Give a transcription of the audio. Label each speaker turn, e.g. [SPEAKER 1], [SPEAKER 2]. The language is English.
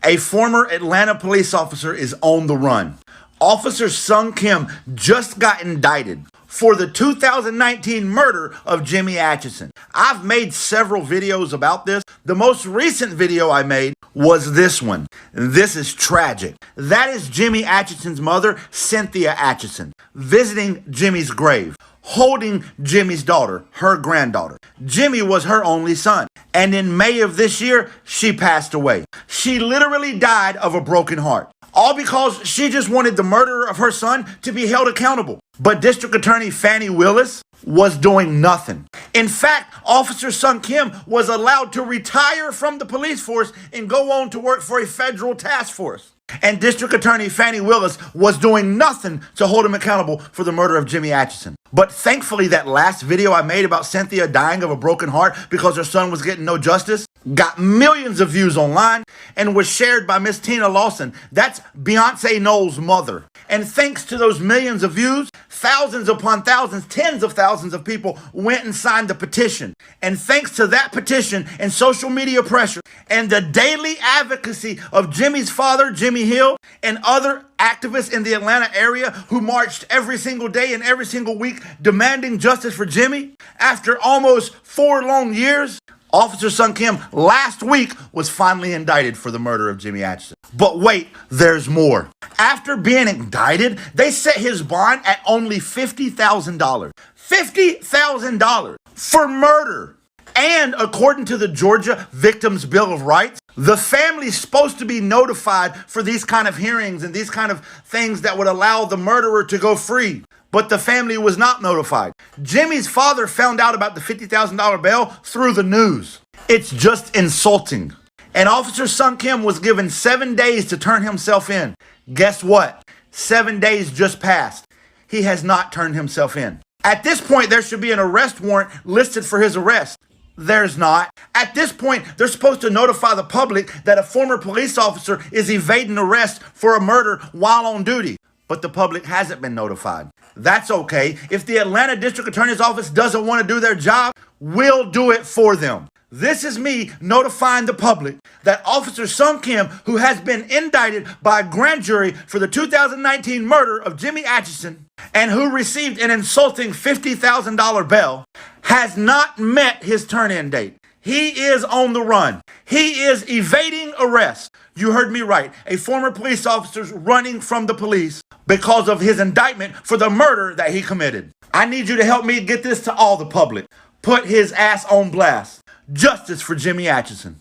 [SPEAKER 1] A former Atlanta police officer is on the run. Officer Sung Kim just got indicted for the 2019 murder of Jimmy Atchison. I've made several videos about this. The most recent video I made was this one. This is tragic. That is Jimmy Atchison's mother, Cynthia Atchison, visiting Jimmy's grave, holding Jimmy's daughter, her granddaughter. Jimmy was her only son, and in May of this year, she passed away. She literally died of a broken heart, all because she just wanted the murderer of her son to be held accountable. But District Attorney Fani Willis was doing nothing. In fact, Officer Sung Kim was allowed to retire from the police force and go on to work for a federal task force. And District Attorney Fani Willis was doing nothing to hold him accountable for the murder of Jimmy Atchison. But thankfully, that last video I made about Cynthia dying of a broken heart because her son was getting no justice got millions of views online and was shared by Miss Tina Lawson. That's Beyonce Knowles' mother. And thanks to those millions of views, thousands upon thousands, tens of thousands of people went and signed the petition. And thanks to that petition and social media pressure and the daily advocacy of Jimmy's father, Jimmy Hill, and other activists in the Atlanta area who marched every single day and every single week demanding justice for Jimmy, after almost 4 long years, Officer Sung Kim last week was finally indicted for the murder of Jimmy Atchison. But wait, there's more. After being indicted, they set his bond at only $50,000. $50,000 for murder. And according to the Georgia Victims' Bill of Rights, the family's supposed to be notified for these kind of hearings and these kind of things that would allow the murderer to go free. But the family was not notified. Jimmy's father found out about the $50,000 bail through the news. It's just insulting. And Officer Sung Kim was given 7 days to turn himself in. Guess what? 7 days just passed. He has not turned himself in. At this point, there should be an arrest warrant listed for his arrest. There's not. At this point, they're supposed to notify the public that a former police officer is evading arrest for a murder while on duty. But the public hasn't been notified. That's okay. If the Atlanta District Attorney's Office doesn't want to do their job, we'll do it for them. This is me notifying the public that Officer Sung Kim, who has been indicted by a grand jury for the 2019 murder of Jimmy Atchison and who received an insulting $50,000 bail, has not met his turn-in date. He is on the run. He is evading arrest. You heard me right. A former police officer running from the police because of his indictment for the murder that he committed. I need you to help me get this to all the public. Put his ass on blast. Justice for Jimmy Atchison.